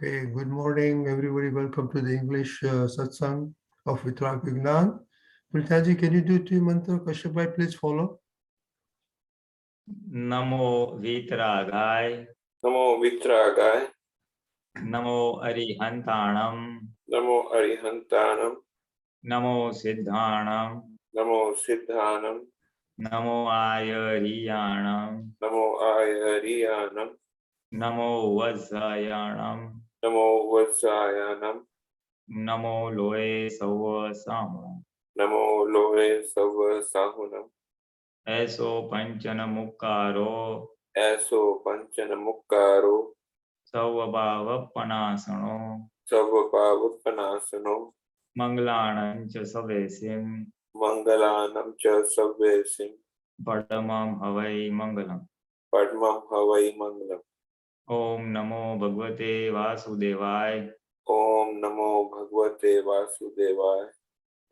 Okay, good morning, everybody. Welcome to the English satsang of Vitrak Vignan. Prithaji, can you do two mantra? Kashyap, please follow. Namo Vitragay. Namo Vitragay. Namo Arihantanam. Namo Arihantanam. Namo Siddhanam. Namo Siddhanam. Namo Ayariyanam. Namo Ayariyanam. Namo Vajrayanam. Namo Vajrayanam. Namo Loe Savasam. Namo Loe Sava Sahunam. Eso Panchana Mukkaro. Aso Panchana Mukkaro. Savabhava Panasano. Savabhavapanasano. Manglanam cha Savesim. Mangalanam cha Savesim. Padamam Havai Mangalam. Padmam Havai Mangalam. Om Namo Bhagavate Vasudevaya. Om Namo Bhagavate Vasudevaya.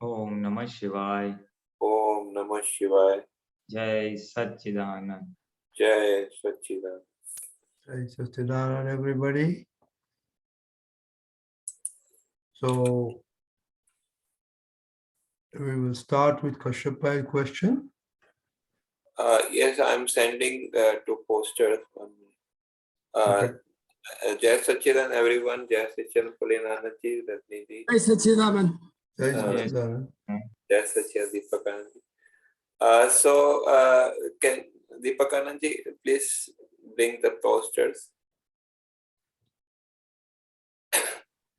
Om Namah Shivaya. Om Namah Shivaya. Jai Satchidanand. Jai Satchidanand. Jai Satchidanand, everybody. So, we will start with Kashyap question. Yes, I'm sending two posters. Okay. Jai Satchidanand, everyone. Jai Satchidanand, Pulinanaji, Ratniji. Jai Satchidanand. Jai Satchidanand. Jai Satchidanand, Deepakanand. Can Deepakanand please bring the posters?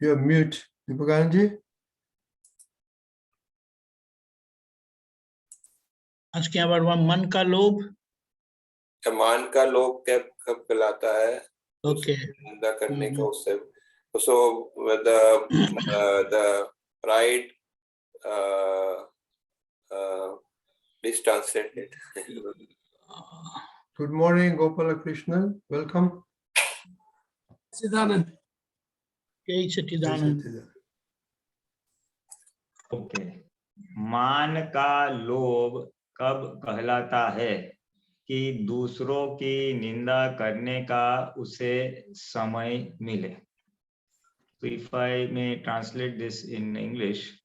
You are mute, Deepakanand. उसके बाद वह मन का लोभ. मान का लोभ कब कहलाता है? Okay. निंदा करने का उससे. So the pride. Please translate it. Good morning, Gopala Krishnan. Welcome. Satchidanand. Jai Jai Satchidanand. Satchidanand. Okay. मान का लोभ कब कहलाता है कि दूसरों की निंदा करने का उसे समय मिले. So if I may translate this in English,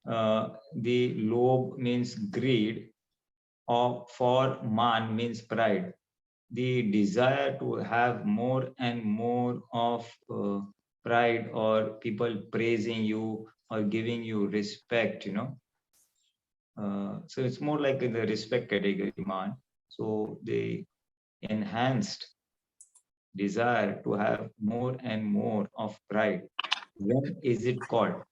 the lobh means greed, or for man means pride, the desire to have more and more of pride or people praising you or giving you respect, so it's more like in the respect category, man. So the enhanced desire to have more and more of pride. When is it called?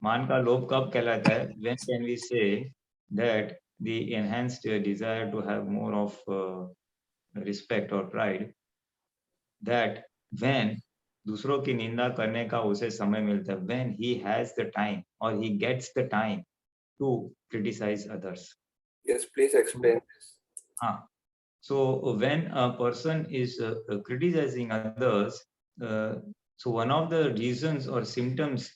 Man ka lobh kab kehlata hai? When can we say that the enhanced desire to have more of respect or pride, that when दूसरों की निंदा करने का उसे समय मिलता है, when he has the time or he gets the time to criticize others. Yes, please explain this. So when a person is criticizing others, so one of the reasons or symptoms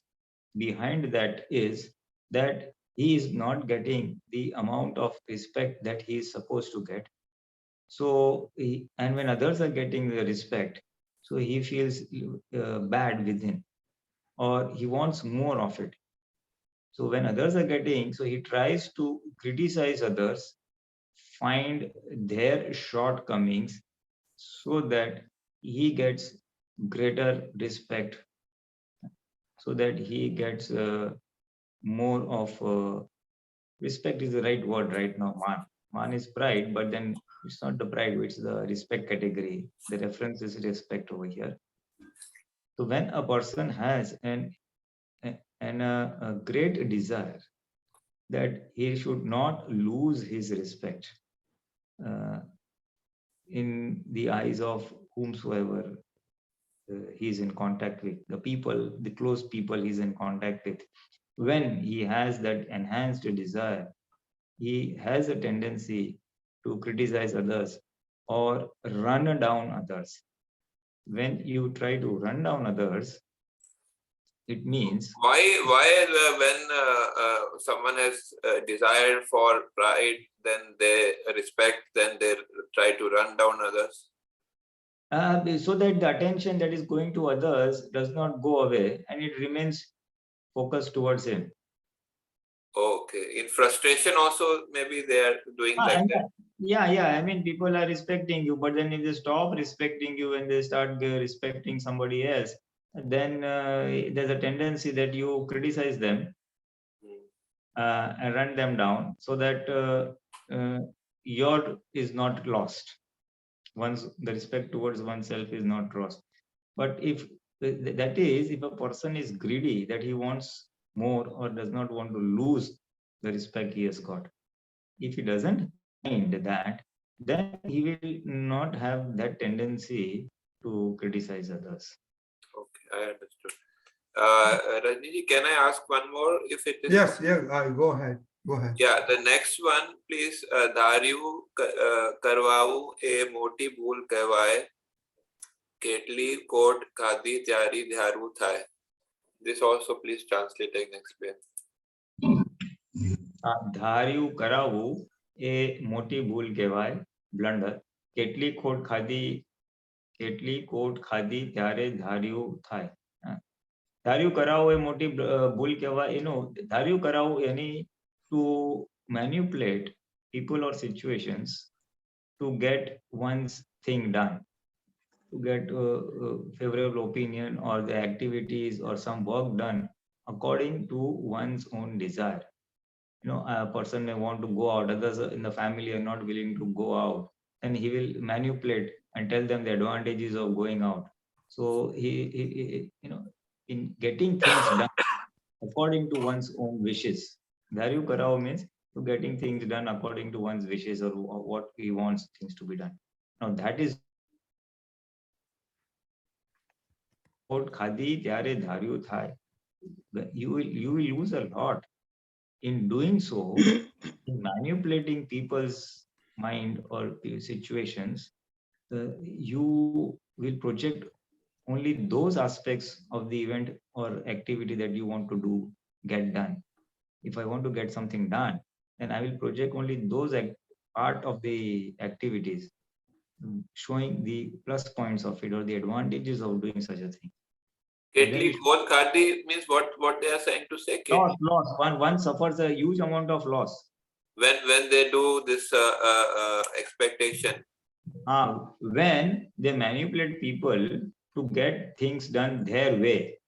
behind that is that he is not getting the amount of respect that he is supposed to get. So, and when others are getting the respect, so he feels bad within, or he wants more of it. So when others are getting, so he tries to criticize others, find their shortcomings, so that he gets greater respect, so that he gets more of respect is the right word right now. Man is pride, but then it's not the pride, it's the respect category. The reference is respect over here. So when a person has a great desire that he should not lose his respect in the eyes of whomsoever he is in contact with, the people, the close people he's in contact with, when he has that enhanced desire, he has a tendency to criticize others or run down others. When you try to run down others, it means when someone has desire for pride, then they respect, then they try to run down others. So that the attention that is going to others does not go away and it remains focused towards him. Okay. In frustration also, maybe they are doing like And that. yeah. I mean, people are respecting you, but then if they stop respecting you and they start respecting somebody else, then there's a tendency that you criticize them and run them down so that your is not lost. Once the respect towards oneself is not lost. But if that is, if a person is greedy, that he wants more or does not want to lose the respect he has got, if he doesn't mind that, then he will not have that tendency to criticize others. Okay, I understood. Rajniji, can I ask one more if it is? Yes, go ahead. Go ahead. Yeah, the next one, please. धार्यु करवाऊ ए मोटी भूल कहवाए केटली coat khadi त्यारी ध्यारू थाय. This also please translate and explain. ધાર્યું કરાવવું એ મોટી ભૂલ કહેવાય, blunder. કેટલી કોટ ખાધી ત્યારે ધાર્યું થાય. ધાર્યું કરાવવું એ મોટી ભૂલ કહેવાય. એનું ધાર્યું કરાવવું એની to manipulate people or situations to get one's thing done, to get favorable opinion or the activities or some work done according to one's own desire. You know, a person may want to go out, others in the family are not willing to go out, and he will manipulate and tell them the advantages of going out. So he you know, in getting things done according to one's own wishes. Dharyu Karao means to getting things done according to one's wishes or what he wants things to be done. Now that is khadi tyare dharyu thai. You will lose a lot in doing so. In manipulating people's mind or situations, you will project only those aspects of the event or activity that you want to do get done. If I want to get something done, then I will project only those part of the activities, showing the plus points of it or the advantages of doing such a thing. Ketli koth khadi means what they are saying to say. Loss. One suffers a huge amount of loss. When they do this expectation. When they manipulate people to get things done their way.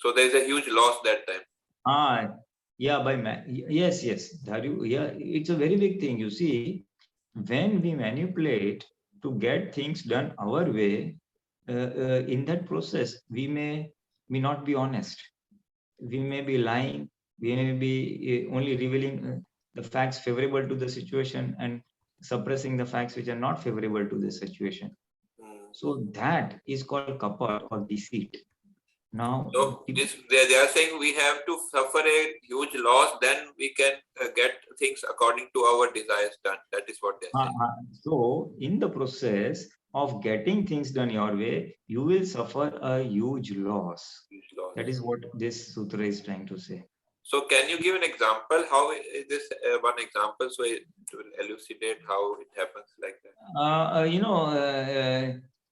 So there is a huge loss that time. Yeah, yes. Yeah, it's a very big thing. You see, when we manipulate to get things done our way, in that process, we may not be honest. We may be lying. We may be only revealing the facts favorable to the situation and suppressing the facts which are not favorable to the situation. So that is called kapat or deceit. Now, so they are saying we have to suffer a huge loss, then we can get things according to our desires done. That is what they are saying. So in the process of getting things done your way, you will suffer a huge loss. That is what this sutra is trying to say. So can you give an example? How is this one example so it will elucidate how it happens like that?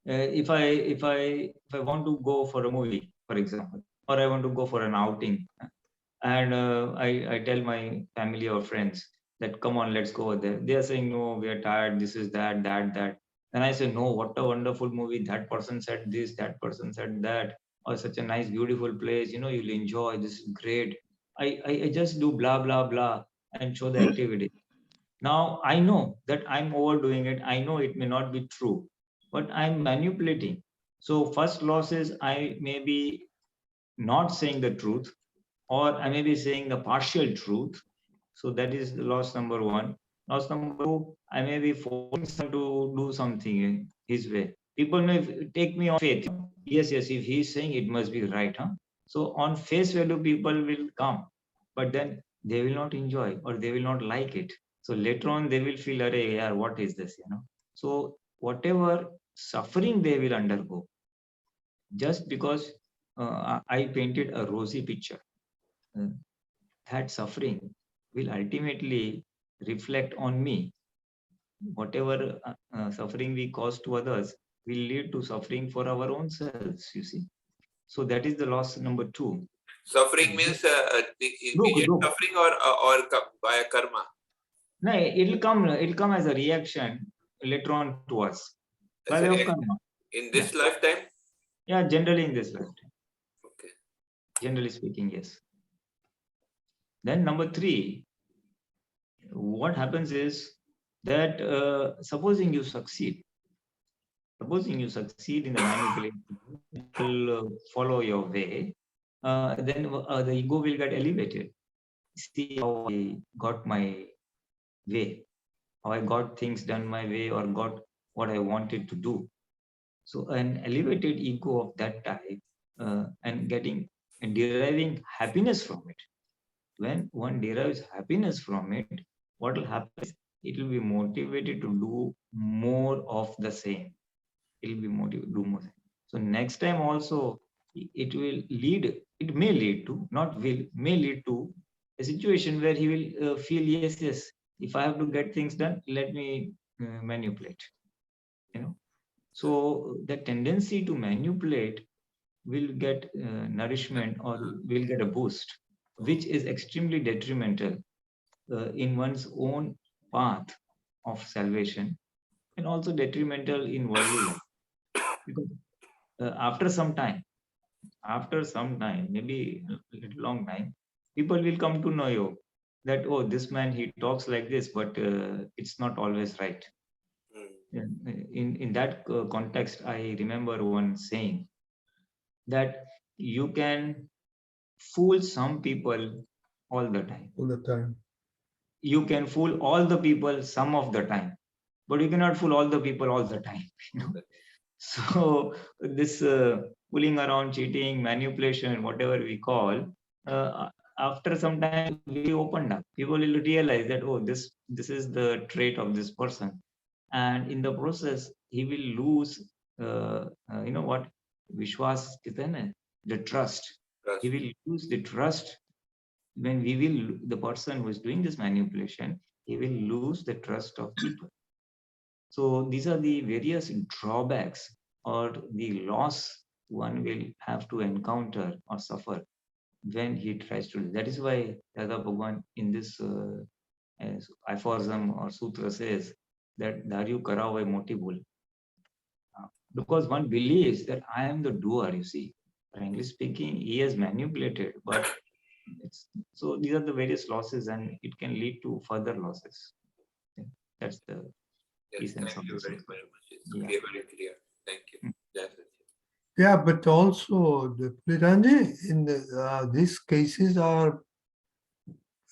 If I want to go for a movie, for example, or I want to go for an outing, and I tell my family or friends that come on, let's go there. They are saying no, we are tired, this is that. Then I say no, what a wonderful movie, that person said this, that person said that, or such a nice beautiful place, you know, you'll enjoy, this is great. I just do blah blah blah and show the activity. Now I know that I'm overdoing it, I know it may not be true, but I'm manipulating. So first loss is I may be not saying the truth, or I may be saying the partial truth. So that is loss number one. Loss number two, I may be forcing someone to do something in his way. People may take me on faith. Yes, if he is saying, it must be right. So on face value, people will come, but then they will not enjoy or they will not like it. So later on, they will feel, "Arey, yaar, what is this?" You know. So whatever suffering they will undergo, just because I painted a rosy picture, that suffering will ultimately reflect on me. Whatever suffering we cause to others will lead to suffering for our own selves, you see. So that is the loss number 2. Suffering means the immediate Dukh. suffering or by karma. No, it'll come as a reaction later on to us by As a way of reaction. karma. In this lifetime? Yeah, generally in this lifetime. Okay. Generally speaking, yes. Then number 3, what happens is that supposing you succeed in the manipulation, will follow your way, then the ego will get elevated. See how I got my way, how I got things done my way or got what I wanted to do. So an elevated ego of that type and deriving happiness from it. When one derives happiness from it, what will happen is it will be motivated to do more of the same. It will be motivated to do more. So next time also it may lead to, not will, may lead to a situation where he will feel, yes, if I have to get things done, let me manipulate, you know. So the tendency to manipulate will get nourishment or will get a boost, which is extremely detrimental in one's own path of salvation and also detrimental in worldly life. Because after some time, maybe a little long time, people will come to know you that, oh, this man, he talks like this, but it's not always right. In that context, I remember one saying that you can fool some people all the time. All the time. You can fool all the people some of the time, but you cannot fool all the people all the time. You know? So this fooling around, cheating, manipulation, whatever we call, after some time we opened up. People will realize that, oh, this is the trait of this person, and in the process he will lose, you know what, Vishwas, the trust. He will lose the trust. When the person who is doing this manipulation, he will lose the trust of people. So these are the various drawbacks or the loss one will have to encounter or suffer when he tries to do. That is why Dada Bhagwan in this aphorism or sutra says that Dharyu Karao Moti Bhul. Because one believes that I am the doer, you see. Frankly speaking, he has manipulated, but so these are the various losses and it can lead to further losses. That's the essence Thank of you this. very much. It's Yeah. very clear. Thank you. Yeah, but also the Priranji, in these cases are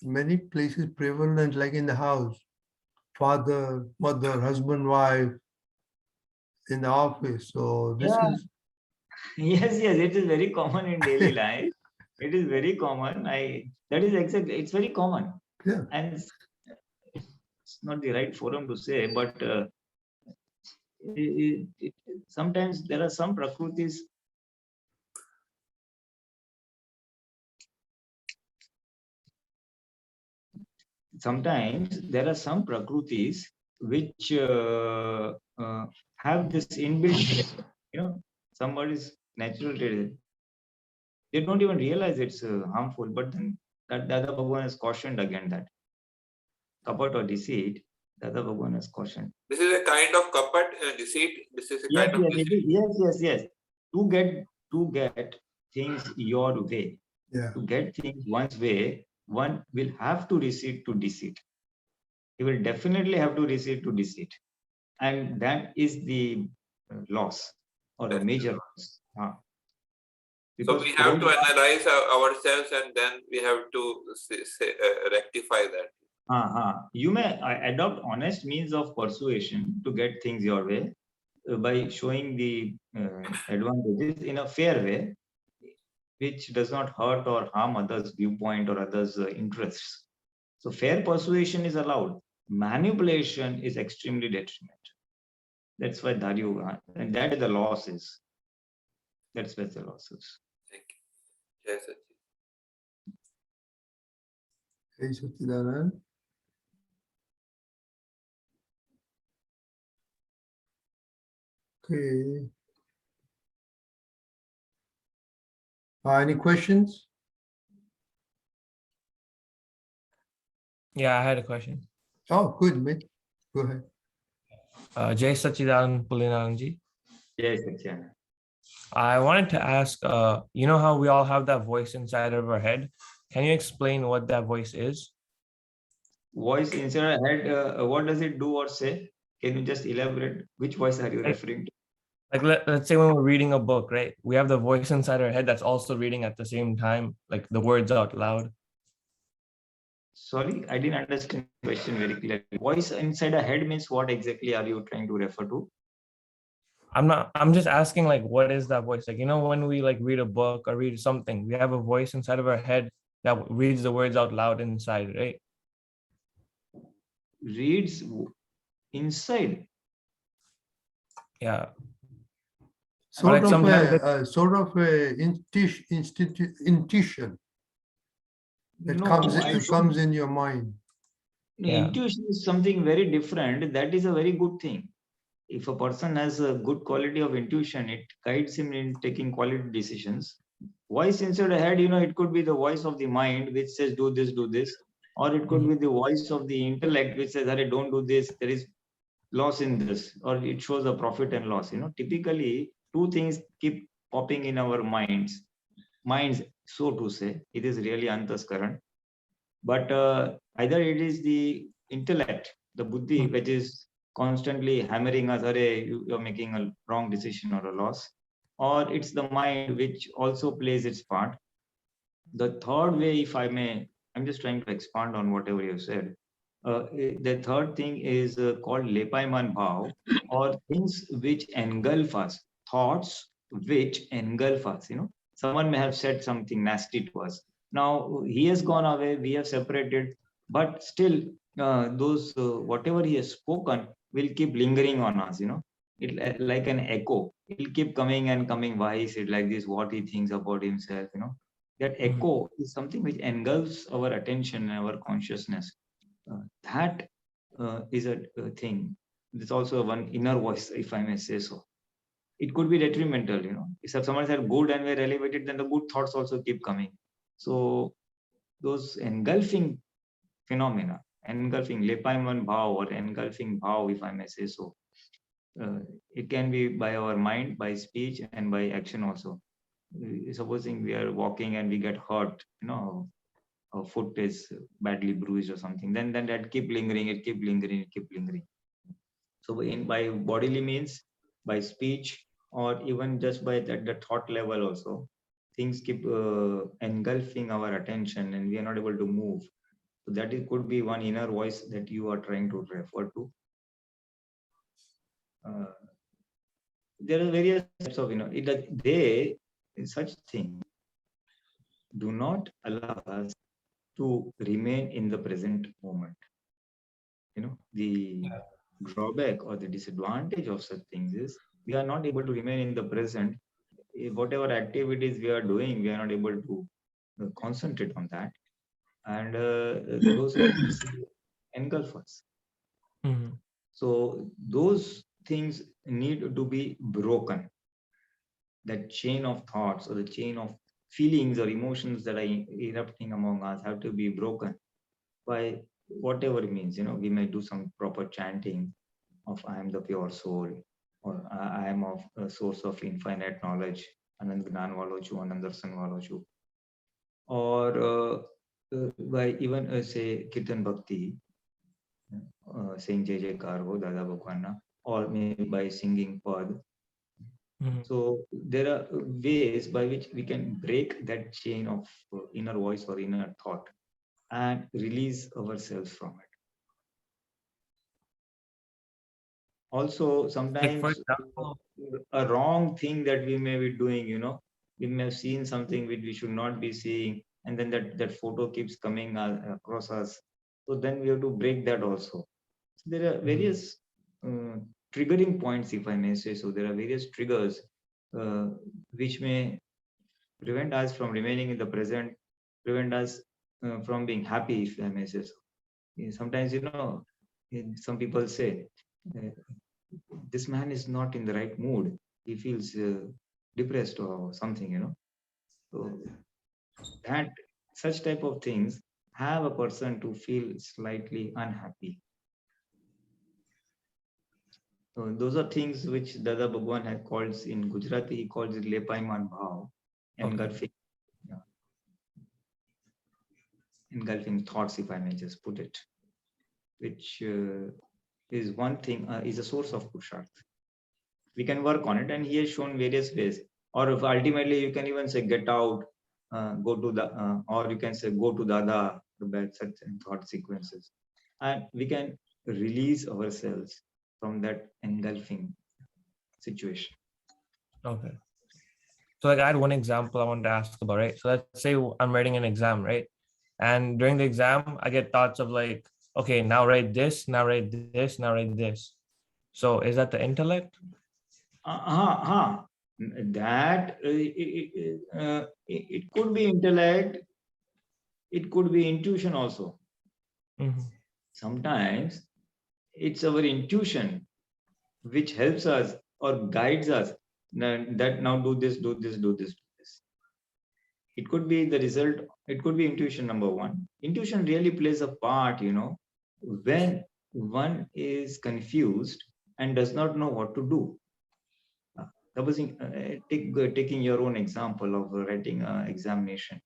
many places prevalent, like in the house, father, mother, husband, wife, in the office. So this Yeah. is Yes, it is very common in daily life. It is very common. That is exactly, it's very common. yeah. And it's not the right forum to say, but sometimes there are some prakrutis. Sometimes there are some prakrutis which have this inbuilt, you know, somebody's natural trait. They don't even realize it's harmful, but then that Dada Bhagwan has cautioned against that. Kapat or deceit, Dada Bhagwan has cautioned. This is a kind of kapat, deceit. This is a kind of deceit. Yes. To get things your way, Yeah. to get things one's way, one will have to recede to deceit. He will definitely have to recede to deceit. And that is the loss or a major loss. So we have to analyze ourselves and then we have to rectify that. You may adopt honest means of persuasion to get things your way by showing the advantages in a fair way, which does not hurt or harm others' viewpoint or others' interests. So fair persuasion is allowed. Manipulation is extremely detrimental. That's why Dharyu, and that is the losses. That's where the losses. Thank you. Yes, Hey, Satchidanand. Okay. Any questions? Yeah, I had a question. Oh, good, mate. Go ahead. Jay Sachidanand Pulinanji. Yes, Satya. I wanted to ask, you know how we all have that voice inside of our head? Can you explain what that voice is? Voice inside our head, what does it do or say? Can you just elaborate? Which voice are you Like- referring to? Like let's say when we're reading a book, right? We have the voice inside our head that's also reading at the same time, like the words out loud. Sorry, I didn't understand the question very clearly. Voice inside a head means what exactly are you trying to refer to? I'm just asking, like, what is that voice? Like, you know, when we like read a book or read something, we have a voice inside of our head that reads the words out loud inside, right? Reads inside. Yeah. Sort like of sometimes a intuition that No, comes I it don't. comes in your mind. Yeah. Intuition is something very different. That is a very good thing. If a person has a good quality of intuition, it guides him in taking quality decisions. Voice inside the head, it could be the voice of the mind which says do this, or it could be the voice of the intellect which says, "Arey, don't do this. There is loss in this," or it shows a profit and loss. Typically, two things keep popping in our minds, so to say. It is really antaskaran. But either it is the intellect, the buddhi, which is constantly hammering us, "Arey, you're making a wrong decision or a loss," or it's the mind which also plays its part. The third way, if I may, I'm just trying to expand on whatever you said. The third thing is called Lepaiman Bhav, or things which engulf us, thoughts which engulf us. Someone may have said something nasty to us. Now he has gone away, we have separated, but still, those whatever he has spoken will keep lingering on us. Like an echo. It'll keep coming and coming. Why is it like this? What he thinks about himself. That echo is something which engulfs our attention and our consciousness. That is a thing. There's also one inner voice, if I may say so. It could be detrimental. If someone said good and we're elevated, then the good thoughts also keep coming. So those engulfing phenomena, engulfing Lepaiman Bhav or engulfing Bhav, if I may say so, it can be by our mind, by speech, and by action also. Supposing we are walking and we get hurt, our foot is badly bruised or something, then that keep lingering, it keep lingering. So by bodily means, by speech, or even just by the thought level also, things keep engulfing our attention and we are not able to move. So that it could be one inner voice that you are trying to refer to. There are various types of, such things do not allow us to remain in the present moment. The drawback or the disadvantage of such things is we are not able to remain in the present. Whatever activities we are doing, we are not able to concentrate on that. And those things engulf us. Mhm. So those things need to be broken. That chain of thoughts or the chain of feelings or emotions that are erupting among us have to be broken by whatever means. We may do some proper chanting of "I am the pure soul," or "I am of a source of infinite knowledge, Anand Gnan Valochu, Anandarsan Valochu," or by even say Kirtan Bhakti, saying Jai Jaikar Ho Dada Bhagwana, or maybe by singing Pad. So there are ways by which we can break that chain of inner voice or inner thought and release ourselves from it. Also, Like, for sometimes example, a wrong thing that we may be doing, we may have seen something which we should not be seeing, and then that photo keeps coming across us. So then we have to break that also. So there are various triggering points, if I may say so. There are various triggers which may prevent us from remaining in the present, prevent us from being happy, if I may say so. Sometimes, some people say, this man is not in the right mood. He feels depressed or something, you know. So that such type of things have a person to feel slightly unhappy. So those are things which Dada Bhagwan had called in Gujarati, he calls it Lepaiman Bhav, engulfing, engulfing thoughts, if I may just put it, which is one thing, is a source of Purusharth. We can work on it, and he has shown various ways. Or if ultimately you can even say, get out, go to the, or you can say, go to Dada, the bad such thought sequences. And we can release ourselves from that engulfing situation. Okay. So like I had one example I wanted to ask about, right? So let's say I'm writing an exam, right? And during the exam, I get thoughts of like, okay, now write this, now write this, now write this. So is that the intellect? That it could be intellect, it could be intuition also. Mhm. Sometimes it's our intuition which helps us or guides us that now do this, do this, do this, do this. It could be the result, it could be intuition, number one. Intuition really plays a part, you know, when one is confused and does not know what to do. Supposing, taking your own example of writing an examination,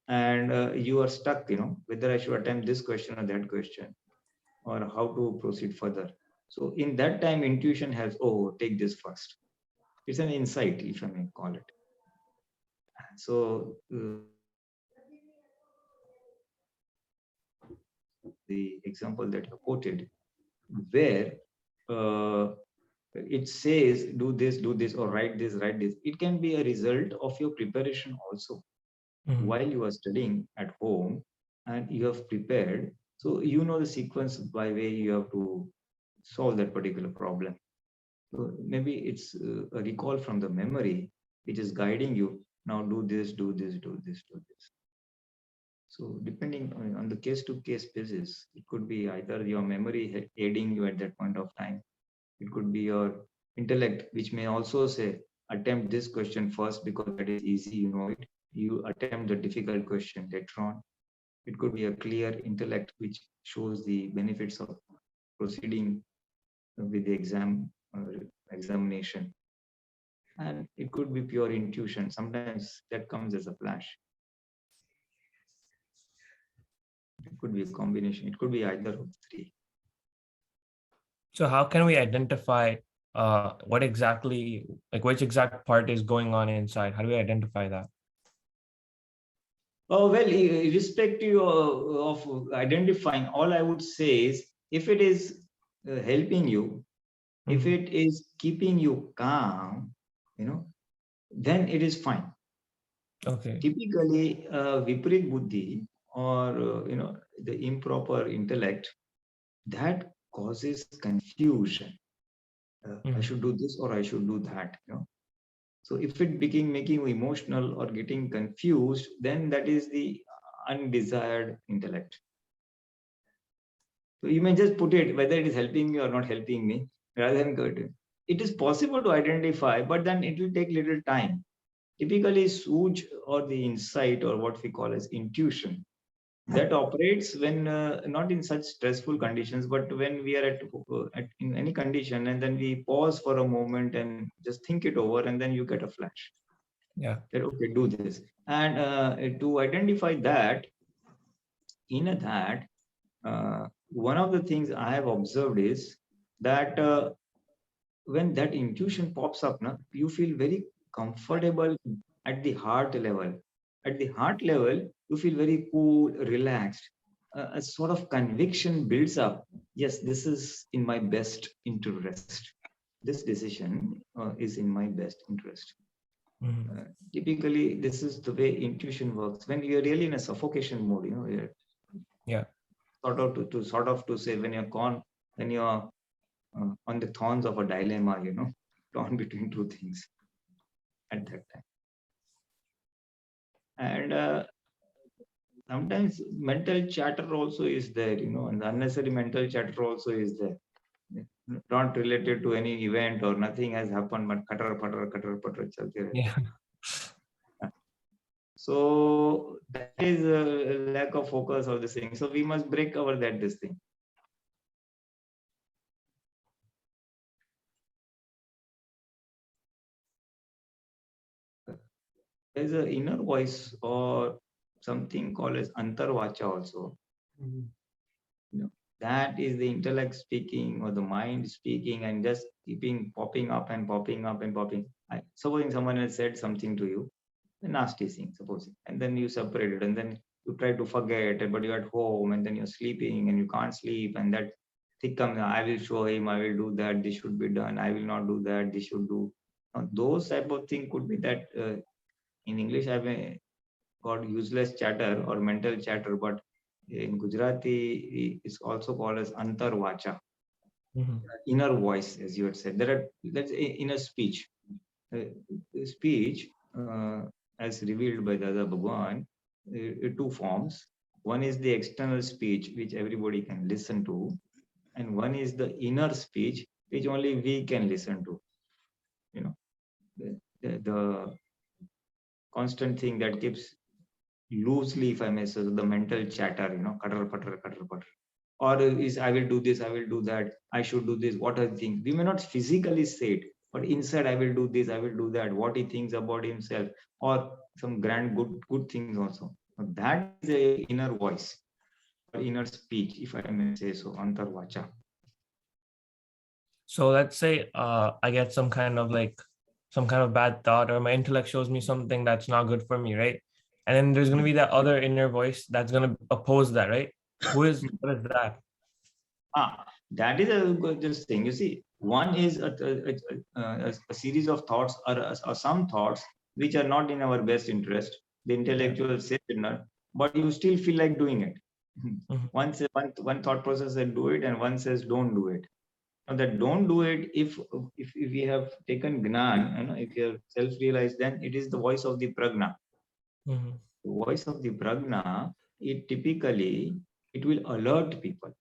and you are stuck, you know, whether I should attempt this question or that question, or how to proceed further. So in that time, intuition has, oh, take this first. It's an insight, if I may call it. So the example that you quoted, where it says, do this, or write this, it can be a result of your preparation also. Mhm. While you are studying at home and you have prepared, so you know the sequence by way you have to solve that particular problem. So maybe it's a recall from the memory which is guiding you. Now do this, do this, do this, do this. So depending on the case-to-case basis, it could be either your memory aiding you at that point of time. It could be your intellect, which may also say, attempt this question first because that is easy, you know it. You attempt the difficult question later on. It could be a clear intellect which shows the benefits of proceeding with the examination. And it could be pure intuition. Sometimes that comes as a flash. It could be a combination. It could be either of three. So how can we identify what exactly, like which exact part is going on inside? How do we identify that? Oh, well, irrespective of identifying, all I would say is, if it is helping you, if Mhm. it is keeping you calm, you know, then it is fine. Okay. Typically, Viparit Buddhi, or you know, the improper intellect, that causes confusion. I should do this or I should do that, you know. So if it became making you emotional or getting confused, then that is the undesired intellect. So you may just put it whether it is helping me or not helping me, rather than good. It is possible to identify, but then it will take little time. Typically, Suj, or the insight, or what we call as intuition, that operates when not in such stressful conditions, but when we are at in any condition, and then we pause for a moment and just think it over, and then you get a flash. Yeah. That, okay, do this. And to identify that, in that, one of the things I have observed is that when that intuition pops up, you feel very comfortable at the heart level. At the heart level, you feel very cool, relaxed. A sort of conviction builds up. Yes, this is in my best interest. This decision is in my best interest. Mhm. Typically, this is the way intuition works. When you're really in a suffocation mode, you know, you're Yeah. sort of to say, when you're on the thorns of a dilemma, you know, torn between two things at that time. And sometimes mental chatter also is there, you know, and unnecessary mental chatter also is there. not related to any event or nothing has happened, but katar patar chalte rehte. Yeah. So that is a lack of focus of this thing. So we must break our this thing. There's an inner voice or something called as antarvacha also. Mhm. That is the intellect speaking or the mind speaking and just keeping popping up and popping up and popping. Supposing someone has said something to you, a nasty thing, supposing, and then you separate it and then you try to forget it, but you're at home and then you're sleeping and you can't sleep, and that thing comes, I will show him, I will do that, this should be done, I will not do that, this should do. Now, those type of thing could be that in English I've called useless chatter or mental chatter, but in Gujarati it's also called as antarvacha, Mhm. inner voice, as you had said. That's inner speech. Speech, as revealed by Dada Bhagwan, two forms. One is the external speech, which everybody can listen to, and one is the inner speech, which only we can listen to. You know, the constant thing that keeps loosely, if I may say, the mental chatter, cutter, putter, cutter, putter. Or is I will do this, I will do that, I should do this, what are the things? We may not physically say it, but inside I will do this, I will do that, what he thinks about himself, or some grand good things also. That is a inner voice, or inner speech, if I may say so, antarvacha. So let's say I get some kind of bad thought, or my intellect shows me something that's not good for me, right? And then there's gonna be that other inner voice that's gonna oppose that, right? What is that? That is a good just thing. You see, one is a series of thoughts or some thoughts which are not in our best interest. The intellectual says it not, but you still feel like doing it. Mhm. One thought process says do it, and one says don't do it. Now that don't do it, if we have taken gnan, if you have self-realized, then it is the voice of the prajna. Mhm. The voice of the prajna, it will alert people.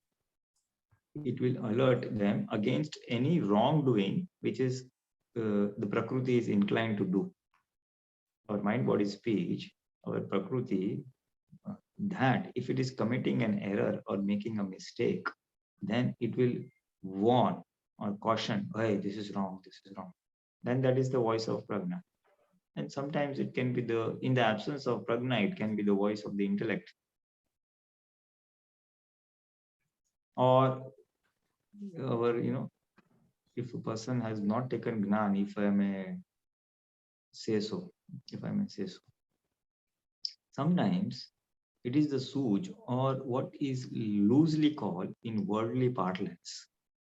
It will alert them against any wrongdoing which is the prakriti is inclined to do. Our mind, body, speech, our prakriti, that if it is committing an error or making a mistake, then it will warn or caution, hey, this is wrong, this is wrong. Then that is the voice of prajna. And sometimes it can be in the absence of prajna, it can be the voice of the intellect. Or if a person has not taken gnan, if I may say so, sometimes it is the suj, or what is loosely called in worldly parlance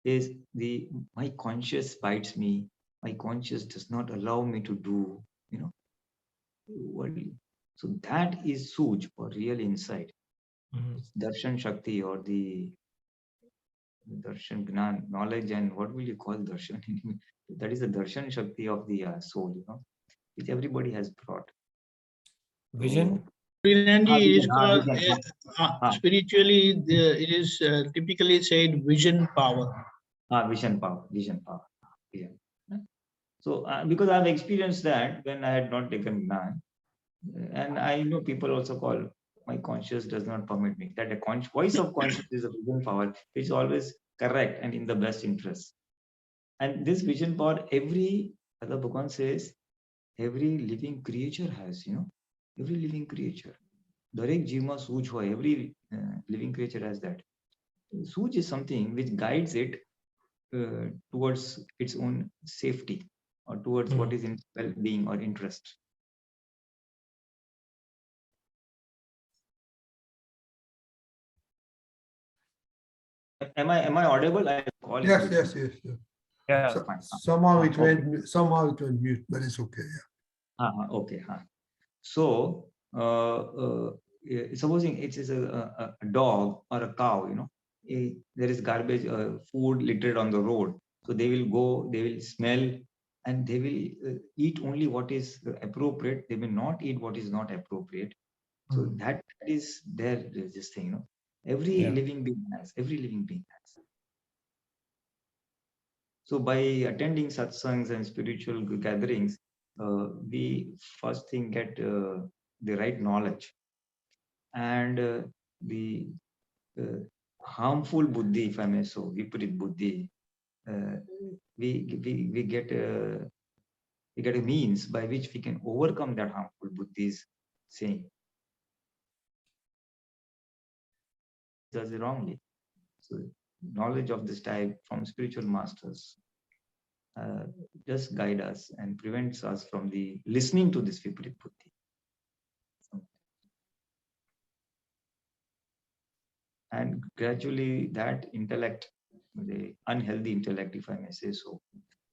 is my conscience bites me, my conscience does not allow me to do, worldly. So that is suj or real insight. Mhm. Darshan Shakti or the Darshan Gnan, knowledge, and what will you call Darshan? That is the Darshan Shakti of the soul, which everybody has brought. Vision. Srinanji, it is Vision, called, vision. spiritually, it is typically said vision power. Vision power. Yeah. So, because I've experienced that when I had not taken Gnan, and I know people also call my conscience does not permit me. That a voice of conscience is a vision power, which is always correct and in the best interest. And this vision power, Dada Bhagwan says, every living creature has, every living creature. Darek Jima Suj Hoy, every living creature has that. Suj is something which guides it towards its own safety or towards what is in well-being or interest. Am I audible? I call Yes, it. yes. Yeah. So, Fine. somehow it Okay. went mute, but it's okay. Yeah. Okay. So, supposing it is a dog or a cow, there is garbage, food littered on the road. So they will go, they will smell, and they will eat only what is appropriate. They will not eat what is not appropriate. So that is this thing, every Yeah. living being has, every living being has. So by attending satsangs and spiritual gatherings, we first thing get the right knowledge, and the harmful buddhi, if I may so, viparit buddhi, we get a means by which we can overcome that harmful buddhis saying does it wrongly. So knowledge of this type from spiritual masters just guide us and prevents us from the listening to this viparit buddhi. And gradually that intellect, the unhealthy intellect, if I may say so,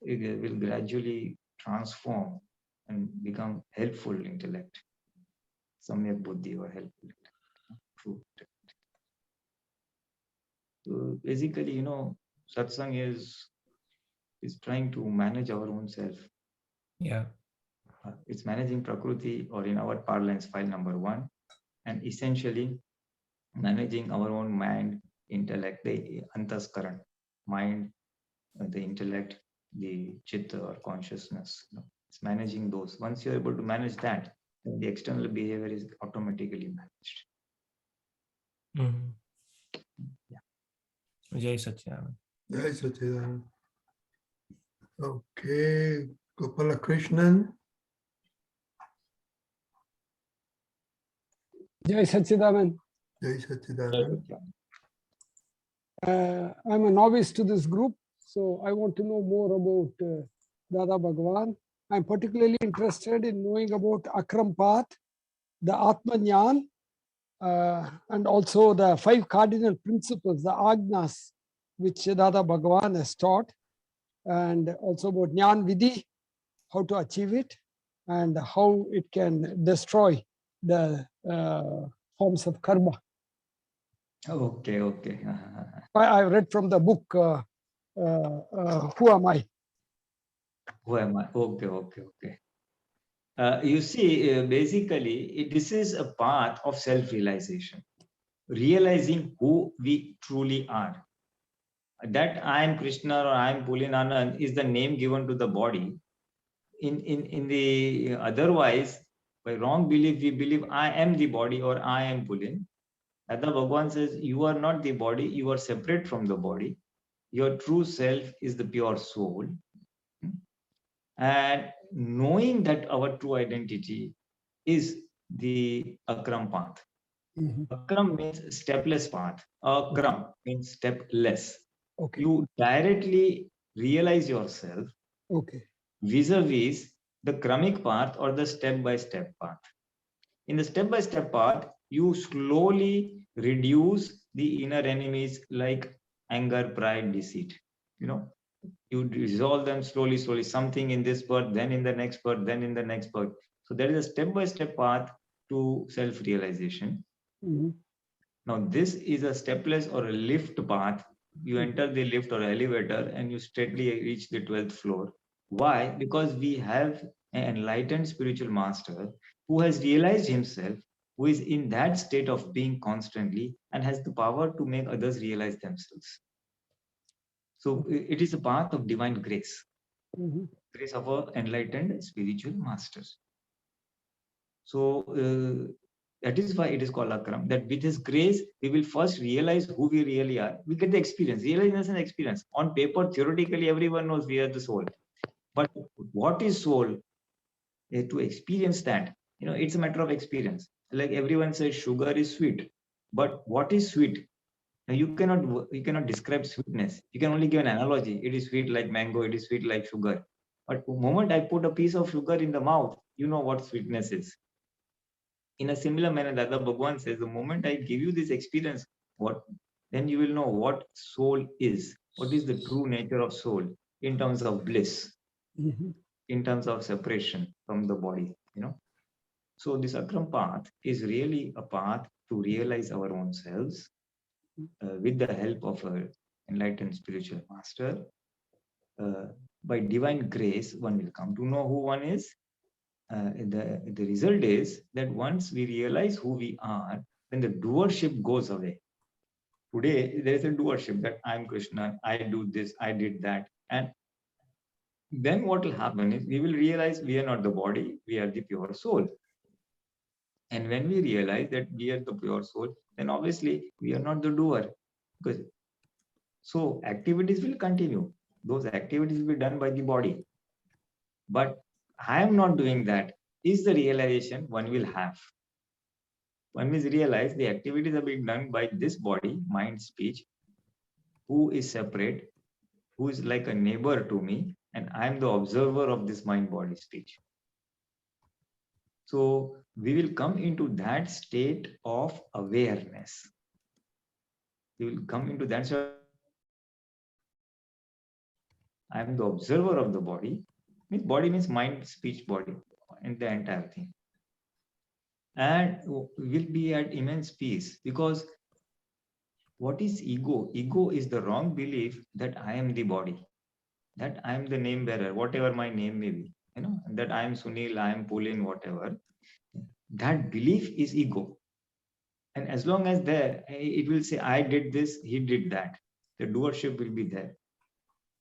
it will gradually transform and become helpful intellect, samyak buddhi or helpful intellect. True. So basically, satsang is trying to manage our own self. Yeah. It's managing Prakriti, or in our parlance, file number 1, and essentially managing our own mind, intellect, the antaskaran, mind, the intellect, the chitta or consciousness. It's managing those. Once you're able to manage that, then the external behavior is automatically managed. Jai Satchidanand. Jai Satchidanand. Okay, Gopala Krishnan. Jai Satchidanand. Jai Satchidanand. I'm a novice to this group, so I want to know more about Dada Bhagavan. I'm particularly interested in knowing about Akram Path, the Atmanyan, and also the 5 cardinal principles, the Agnas, which Dada Bhagavan has taught, and also about Jnana Vidhi, how to achieve it, and how it can destroy the forms of karma. Okay. I read from the book, Who Am I? Who am I? Okay. You see, basically, this is a path of self-realization, realizing who we truly are. That I am Krishna or I am Pulin Anand is the name given to the body. In the otherwise, by wrong belief, we believe I am the body or I am Pulin. Dada Bhagavan says, you are not the body, you are separate from the body. Your true self is the pure soul. And knowing that our true identity is the Akram path. Akram means stepless path. Akram means stepless. Okay. You directly realize yourself vis-a-vis the Kramic path or the step-by-step path. In the step-by-step path, you slowly reduce the inner enemies like anger, pride, deceit. You resolve them slowly, something in this birth, then in the next birth, then in the next birth. So there is a step-by-step path to self-realization. Now, this is a stepless or a lift path. You enter the lift or elevator and you straightly reach the 12th floor. Why? Because we have an enlightened spiritual master who has realized himself, who is in that state of being constantly and has the power to make others realize themselves. So it is a path of divine grace, grace of our enlightened spiritual masters. So that is why it is called Akram, that with his grace, we will first realize who we really are. We get the experience, realize an experience. On paper, theoretically, everyone knows we are the soul. But what is soul? To experience that, it's a matter of experience. Like everyone says, sugar is sweet. But what is sweet? Now you cannot describe sweetness. You can only give an analogy. It is sweet like mango, it is sweet like sugar. But the moment I put a piece of sugar in the mouth, you know what sweetness is. In a similar manner, Dada Bhagavan says, the moment I give you this experience, then you will know what soul is. What is the true nature of soul in terms of bliss, in terms of separation from the body, So this Akram path is really a path to realize our own selves with the help of an enlightened spiritual master. By divine grace, one will come to know who one is. The result is that once we realize who we are, then the doership goes away. Today, there is a doership that I'm Krishna, I do this, I did that. And then what will happen is we will realize we are not the body, we are the pure soul. And when we realize that we are the pure soul, then obviously we are not the doer. Because so activities will continue. Those activities will be done by the body. But I am not doing that is the realization one will have. One will realize the activities are being done by this body, mind, speech, who is separate, who is like a neighbor to me, and I am the observer of this mind, body, speech. So we will come into that state of awareness. We will come into that state. I am the observer of the body. Body means mind, speech, body, and the entire thing. And will be at immense peace, because what is ego? Ego is the wrong belief that I am the body, that I am the name bearer, whatever my name may be, that I am Sunil, I am Pulin, whatever. That belief is ego. And as long as there, it will say, I did this, he did that. The doership will be there.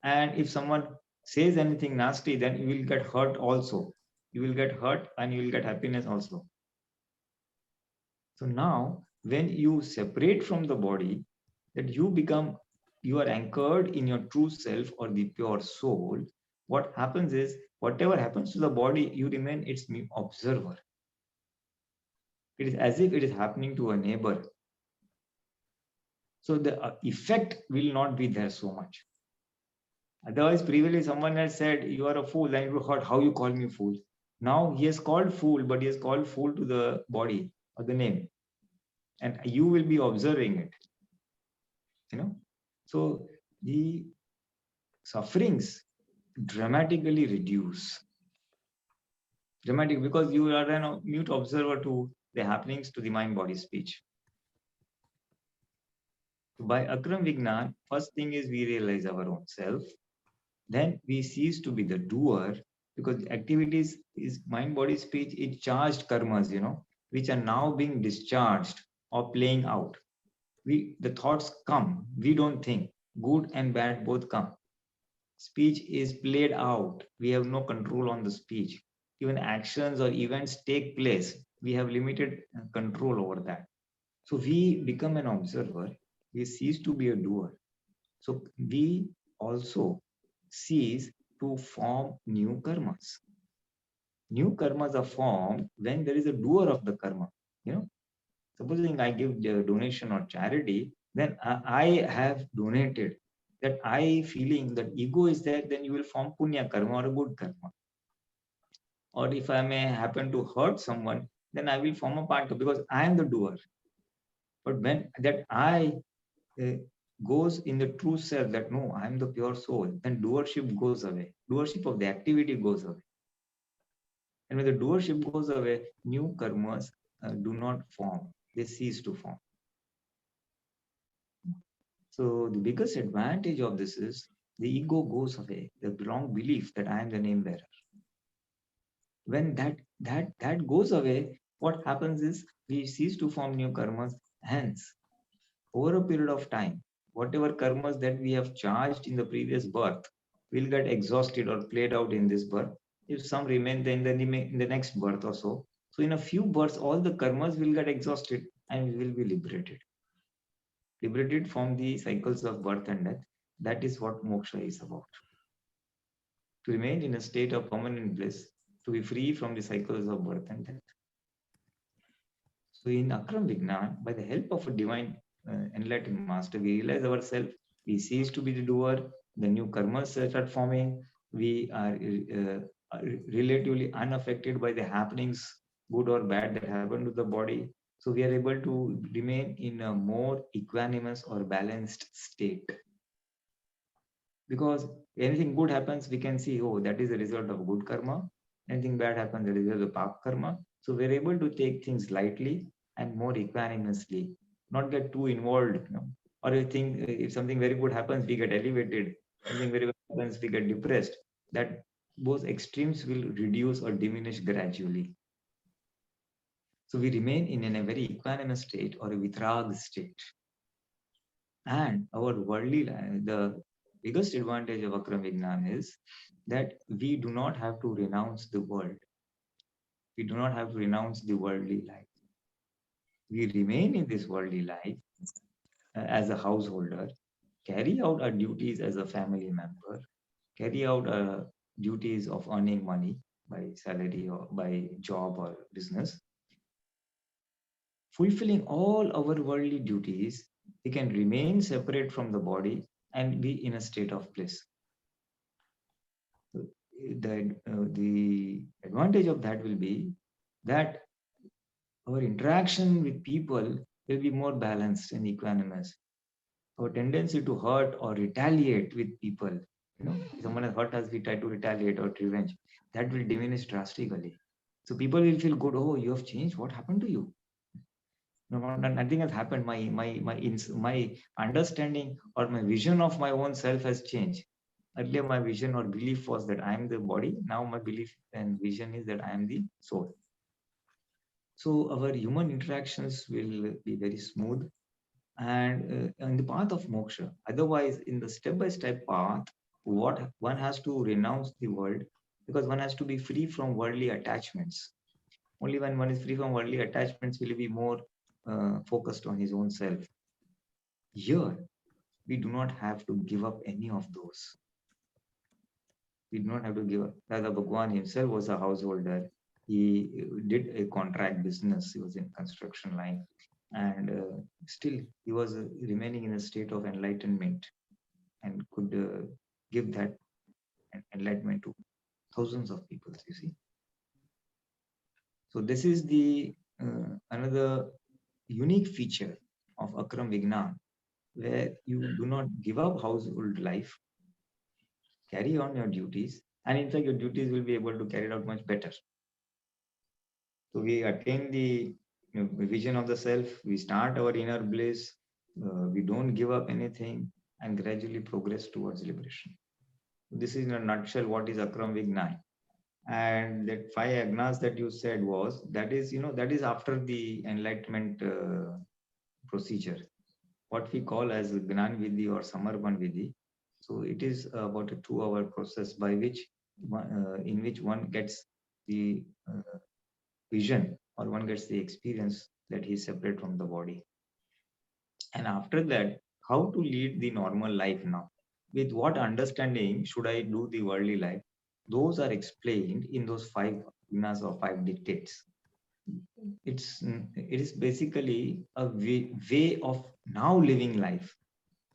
And if someone says anything nasty, then you will get hurt also. You will get hurt and you will get happiness also. So now, when you separate from the body, that you are anchored in your true self or the pure soul, what happens is, whatever happens to the body, you remain its observer. It is as if it is happening to a neighbor. So the effect will not be there so much. Otherwise, previously someone has said, you are a fool, and you heard, how you call me fool? Now he has called fool, but he has called fool to the body or the name. And you will be observing it. So the sufferings dramatically reduce. Dramatic, because you are a mute observer to the happenings to the mind, body, speech. By Akram Vignan, first thing is we realize our own self. Then we cease to be the doer, because activities is mind, body, speech, it charged karmas, which are now being discharged or playing out. The thoughts come, we don't think. Good and bad both come. Speech is played out. We have no control on the speech. Even actions or events take place. We have limited control over that. So we become an observer. We cease to be a doer. So we also cease to form new karmas. New karmas are formed when there is a doer of the karma. Supposing I give the donation or charity, then I have donated. That I feeling that ego is there, then you will form punya karma or a good karma. Or if I may happen to hurt someone, then I will form a part, because I am the doer. But when that I goes in the true self, that no, I am the pure soul, then doership goes away. Doership of the activity goes away. And when the doership goes away, new karmas do not form. They cease to form. So the biggest advantage of this is the ego goes away, the wrong belief that I am the name bearer. When that goes away, what happens is we cease to form new karmas. Hence, over a period of time, whatever karmas that we have charged in the previous birth will get exhausted or played out in this birth. If some remain, then in the next birth or so. So in a few births, all the karmas will get exhausted and we will be liberated. Liberated from the cycles of birth and death. That is what moksha is about. To remain in a state of permanent bliss, to be free from the cycles of birth and death. So in Akram Vignan, by the help of a divine enlightened master, we realize ourselves, we cease to be the doer, the new karmas start forming, we are relatively unaffected by the happenings, good or bad, that happen to the body. So we are able to remain in a more equanimous or balanced state. Because anything good happens, we can see, oh, that is a result of good karma. Anything bad happens, that is a result of pap karma. So we're able to take things lightly and more equanimously, not get too involved. Or you think if something very good happens, we get elevated. Something very bad happens, we get depressed. That both extremes will reduce or diminish gradually. So we remain in a very equanimous state or a vitrag state. And our worldly, the biggest advantage of Akram Vignan is that we do not have to renounce the world. We do not have to renounce the worldly life. We remain in this worldly life as a householder, carry out our duties as a family member, carry out our duties of earning money by salary or by job or business. Fulfilling all our worldly duties, we can remain separate from the body and be in a state of bliss. The advantage of that will be that our interaction with people will be more balanced and equanimous. Our tendency to hurt or retaliate with people, if someone has hurt us, we try to retaliate or revenge, that will diminish drastically. So people will feel good. Oh, you have changed. What happened to you? No, nothing has happened. My understanding or my vision of my own self has changed. Earlier, my vision or belief was that I am the body. Now, my belief and vision is that I am the soul. So our human interactions will be very smooth and in the path of moksha. Otherwise, in the step-by-step path, what one has to renounce the world, because one has to be free from worldly attachments. Only when one is free from worldly attachments will he be more focused on his own self. Here, we do not have to give up any of those. We do not have to give up. Dada Bhagwan himself was a householder. He did a contract business. He was in construction line. And still, he was remaining in a state of enlightenment and could give that enlightenment to thousands of people, you see. So this is the another unique feature of Akram Vignan, where you do not give up household life, carry on your duties, and in fact, your duties will be able to carry it out much better. So we attain the vision of the self, we start our inner bliss, we don't give up anything, and gradually progress towards liberation. This is in a nutshell what is Akram Vignan. And that 5 agnas that you said was, that is after the enlightenment procedure, what we call as Gnan Vidhi or Samarpan Vidhi. So it is about a 2-hour process by which in which one gets the vision or one gets the experience that he is separate from the body. And after that, how to lead the normal life now? With what understanding should I do the worldly life? Those are explained in those 5 gunas or 5 dictates. It is basically a way of now living life.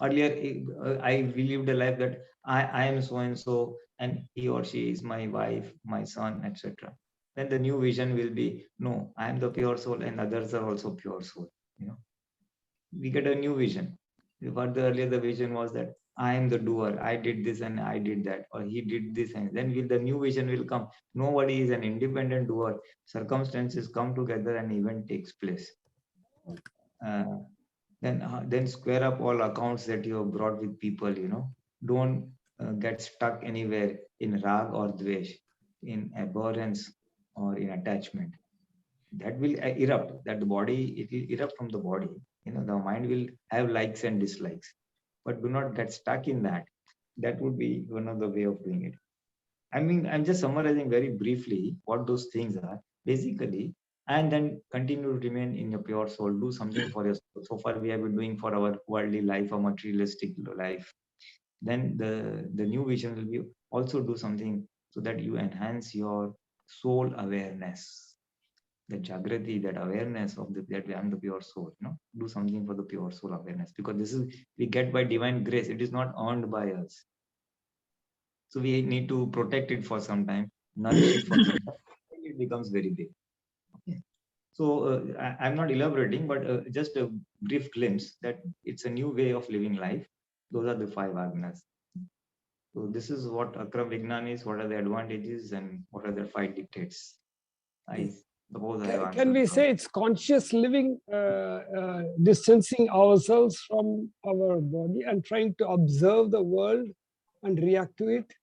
Earlier, I lived a life that I am so and so, and he or she is my wife, my son, etc. Then the new vision will be, no, I am the pure soul, and others are also pure soul. We get a new vision. But earlier the vision was that I am the doer. I did this and I did that, or he did this, and then the new vision will come. Nobody is an independent doer. Circumstances come together and event takes place. Then square up all accounts that you have brought with people. Don't get stuck anywhere in rag or dvesh, in abhorrence or in attachment. That will erupt. That the body, it will erupt from the body. The mind will have likes and dislikes, but do not get stuck in that. That would be one of the way of doing it. I mean, I'm just summarizing very briefly what those things are basically, and then continue to remain in your pure soul. Do something for your soul. So far, we have been doing for our worldly life or materialistic life. Then the new vision will be also do something so that you enhance your soul awareness. The Jagrati, that awareness of that I am the pure soul, do something for the pure soul awareness, because this is we get by divine grace. It is not earned by us. So we need to protect it for some time, nourish it for some time. It becomes very big. Okay. So I'm not elaborating, but just a brief glimpse that it's a new way of living life. Those are the 5 agnas. So this is what Akram Vignan is, what are the advantages and what are the 5 dictates. I suppose I have Can we answered. say it's conscious living, distancing ourselves from our body and trying to observe the world and react to it?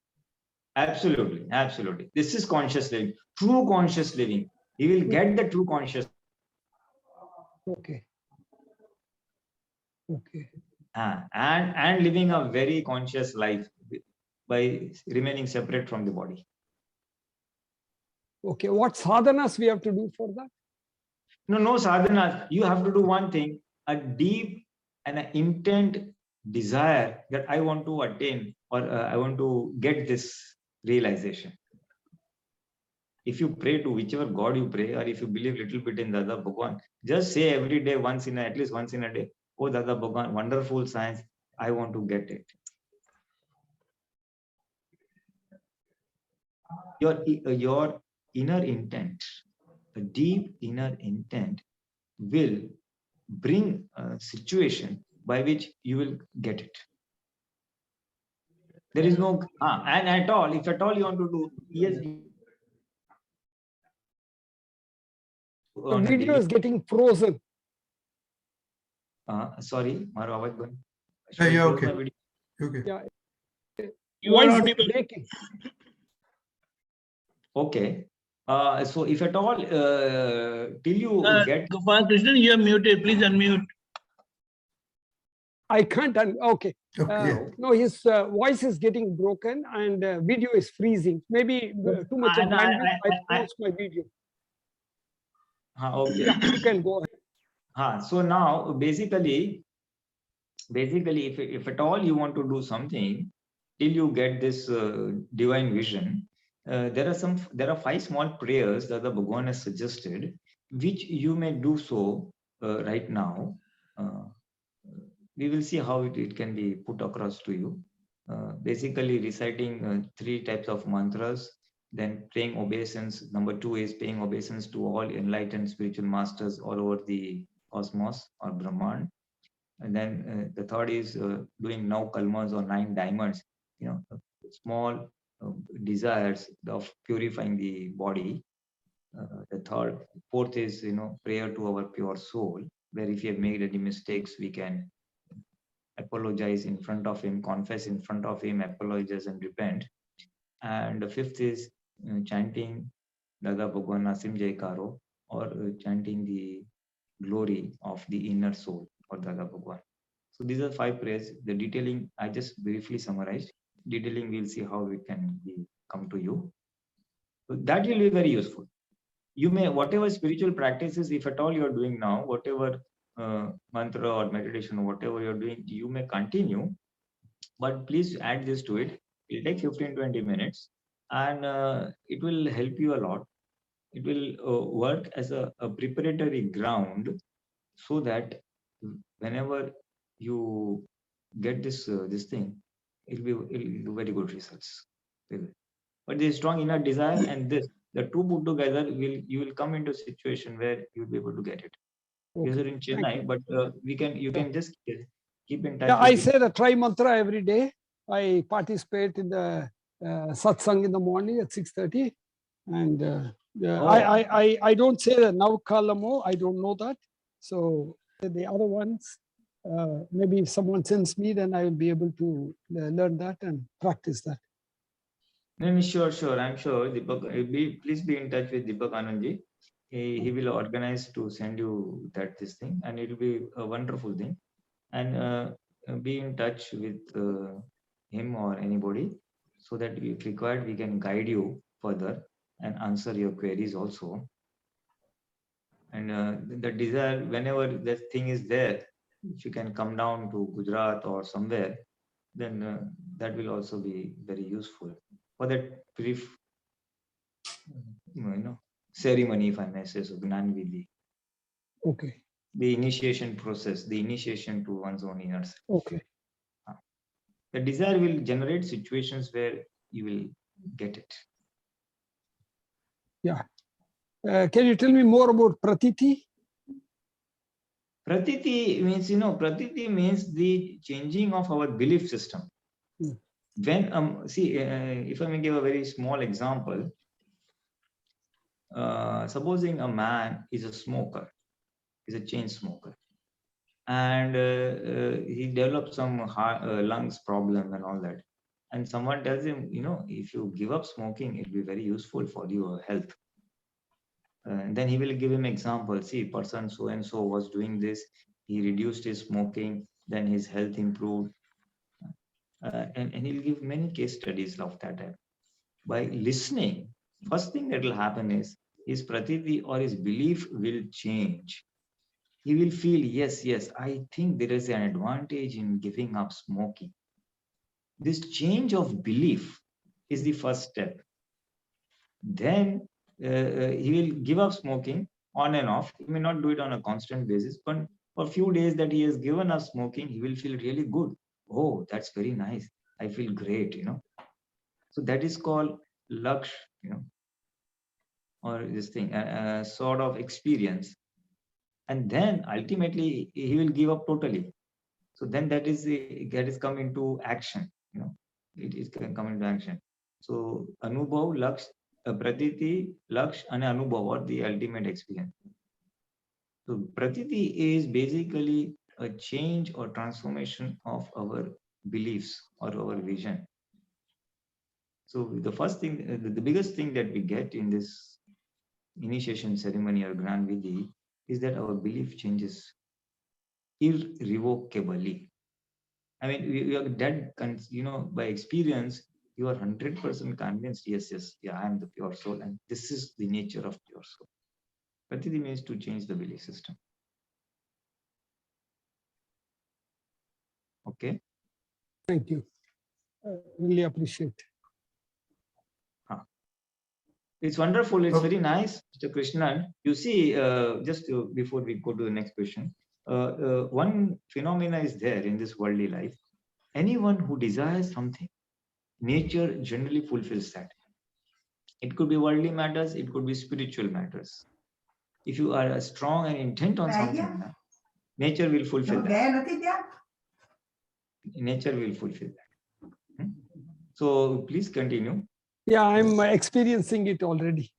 Absolutely, absolutely. This is conscious living, true conscious living. You will get the true conscious. Okay. Okay. And living a very conscious life. by remaining separate from the body. Okay, what sadhanas we have to do for that? No sadhana. You have to do one thing, a deep and an intent desire that I want to attain or I want to get this realization. If you pray to whichever God you pray, or if you believe little bit in Dada Bhagwan, just say every day, at least once in a day, oh Dada Bhagwan, wonderful science, I want to get it. Your inner intent, a deep inner intent will bring a situation by which you will get it. There is no, and at all, if at all you want to do, yes. The video is getting frozen. Sorry, Maro awaj ban. Yeah, okay. Okay. Yeah. You are Voice is audible. breaking. Okay. So if at all, till you get. Gopal Krishnan, you are muted. Please unmute. I can't. Okay. Okay. Yeah. No, his voice is getting broken and video is freezing. Maybe too much of bandwidth. I closed my video. Okay. Yeah, you can go ahead. So now basically, if at all you want to do something, till you get this divine vision, there are 5 small prayers that the Bhagwan has suggested, which you may do so right now. We will see how it can be put across to you. Basically reciting 3 types of mantras, then paying obeisance. Number 2 is paying obeisance to all enlightened spiritual masters all over the cosmos or Brahman. And then the third is doing 9 kalmas or 9 diamonds, small desires of purifying the body. The fourth is, prayer to our pure soul, where if you have made any mistakes, we can apologize in front of him, confess in front of him, apologize and repent. And the 5th is chanting Dada Bhagwan Nasim Jaikaro, or chanting the glory of the inner soul or Dada Bhagwan. So these are 5 prayers. The detailing, I just briefly summarized. Detailing, we'll see how it can come to you. So that will be very useful. You may, whatever spiritual practices, if at all you're doing now, whatever mantra or meditation, whatever you're doing, you may continue, but please add this to it. It'll take 15-20 minutes, and it will help you a lot. It will work as a preparatory ground, so that whenever you get this thing, it'll do very good results. But the strong inner desire and the 2 put together, you will come into a situation where you'll be able to get it. Okay. These are in Chennai, but you can just keep in touch. Yeah, I say the Tri Mantra every day. I participate in the satsang in the morning at 6:30, and I don't say the Navkalamo. I don't know that. So the other ones, maybe if someone sends me, then I will be able to learn that and practice that. No, sure. I'm sure. Deepak, please be in touch with Deepak Anandji. He will organize to send you this thing, and it will be a wonderful thing. And be in touch with him or anybody, so that if required, we can guide you further and answer your queries also. And the desire, whenever that thing is there, if you can come down to Gujarat or somewhere, then that will also be very useful for that brief, ceremony, if I may say so, Gnan Vidhi. Okay. The initiation process, the initiation to one's own inner self. Okay. The desire will generate situations where you will get it. Yeah. Can you tell me more about Pratiti? Pratiti means the changing of our belief system. When if I may give a very small example, supposing a man is a smoker, is a chain smoker, and he develops some lungs problem and all that, and someone tells him, if you give up smoking, it'll be very useful for your health. And then he will give him example. See, person so and so was doing this, he reduced his smoking, then his health improved. and he'll give many case studies of that type. By listening, first thing that will happen is his pratiti or his belief will change. He will feel, yes, I think there is an advantage in giving up smoking. This change of belief is the first step. Then he will give up smoking on and off. He may not do it on a constant basis, but for a few days that he has given up smoking, he will feel really good. Oh, that's very nice. I feel great, So that is called laksh, or this thing, a sort of experience. And then ultimately he will give up totally. So then that is come into action, it is come into action. So anubhav, laksh, pratiti, laksh, and anubhav are the ultimate experience. So pratiti is basically a change or transformation of our beliefs or our vision. So the first thing, the biggest thing that we get in this initiation ceremony or Gnan Vidhi is that our belief changes irrevocably. I mean, we are dead, by experience, you are 100% convinced, yes, I am the pure soul, and this is the nature of pure soul. Pratiti means to change the belief system. Okay. Thank you. Really appreciate. It's wonderful. It's Okay. very nice, Mr. Krishnan. You see, just before we go to the next question, one phenomena is there in this worldly life. Anyone who desires something, nature generally fulfills that. It could be worldly matters, it could be spiritual matters. If you are strong and intent on something, nature will fulfill that. Nature will fulfill that. So please continue. Yeah, I'm experiencing it already.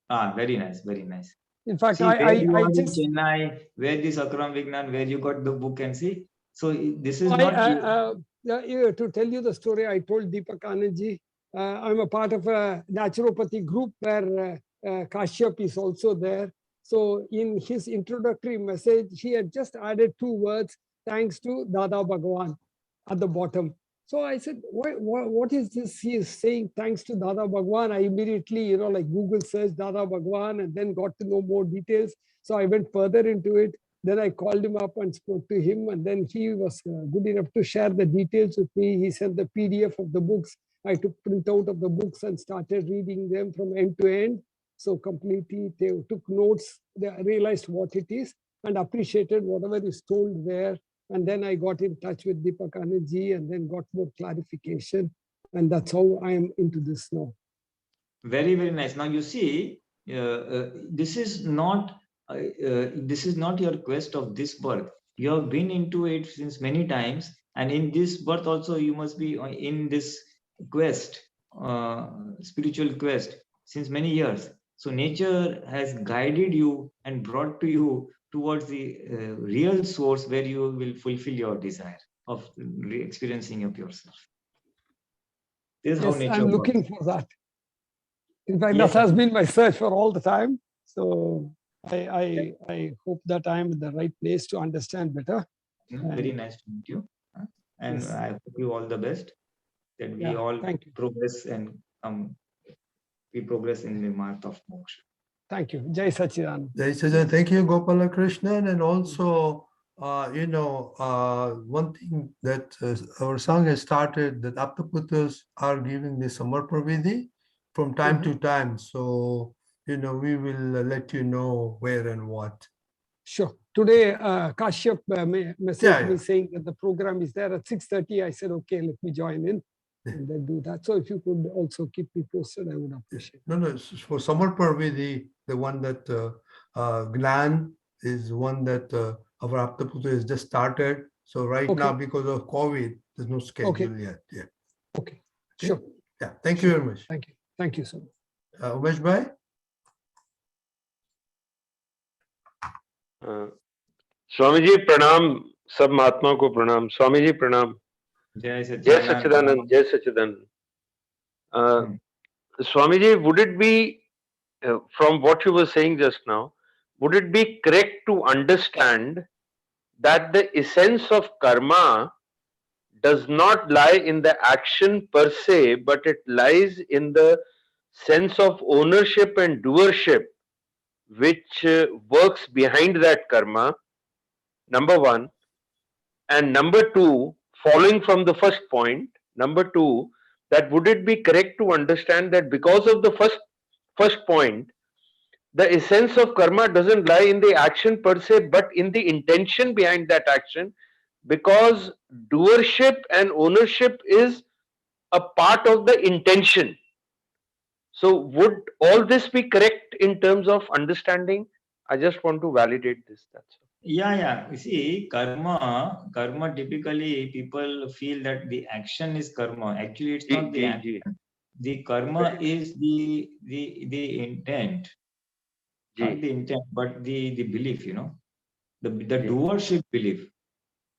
Very nice, very nice. In fact, See, I where you are in just Chennai, where this Akram Vignan, where you got the book and see. So this is I, not. yeah, to tell you the story, I told Deepak Anandji, I'm a part of a naturopathy group where Kashyap is also there. So in his introductory message, he had just added 2 words, thanks to Dada Bhagwan at the bottom. So I said, what is this? He is saying, thanks to Dada Bhagwan. I immediately, like Google search Dada Bhagwan and then got to know more details. So I went further into it. Then I called him up and spoke to him, and then he was good enough to share the details with me. He sent the PDF of the books. I took printout of the books and started reading them from end to end. So completely they took notes, they realized what it is and appreciated whatever is told there. And then I got in touch with Deepak Anandji and then got more clarification. And that's how I am into this now. Very, very nice. Now you see, this is not your quest of this birth. You have been into it since many times, and in this birth also you must be in this quest, spiritual quest, since many years. So nature has guided you and brought to you towards the real source where you will fulfill your desire of experiencing your pure self. This is how Yes, nature I'm works. looking for that. In fact, Yes. that has been my search for all the time. So I hope that I'm in the right place to understand better. Very nice to meet you. And Yes. I hope you all the best, that we Yeah, all thank you. progress and we progress in the mark of moksha. Thank you. Jai Sachidanand. Jai Sachidanand. Thank you, Gopala Krishnan. And also, one thing that our song has started, that Aptaputas are giving the Samarpa Vidhi from time to time. So, we will let you know where and what. Sure. Today, Kashyap messaged me Yeah. saying that the program is there at 6:30. I said, okay, let me join in and then do that. So if you could also keep me posted, I would appreciate it. No, it's for Samarpa Vidhi, the one that Gnan is one that our Aptaputra has just started. So right Okay. now, because of COVID, there's no schedule yet. Yeah. Okay. Sure. Yeah. Thank you very much. Thank you. Thank you so much. Umesh Bhai? Swami ji प्रणाम, सब महात्माओं को प्रणाम। स्वामी जी प्रणाम। Jai जय सच्चिदानंद, जय सच्चिदानंद। Swami ji, would it be, from what you were saying just now, would it be correct to understand that the essence of karma does not lie in the action per se, but it lies in the sense of ownership and doership which works behind that karma, number one. And number two, following from the first point, number two, that would it be correct to understand that because of the first point, the essence of karma doesn't lie in the action per se, but in the intention behind that action, because doership and ownership is a part of the intention. So would all this be correct in terms of understanding? I just want to validate this. That's all. Yeah. You see, karma typically people feel that the action is karma. Actually, it's not the action. The karma is the intent. Not the intent, but the belief, the doership belief.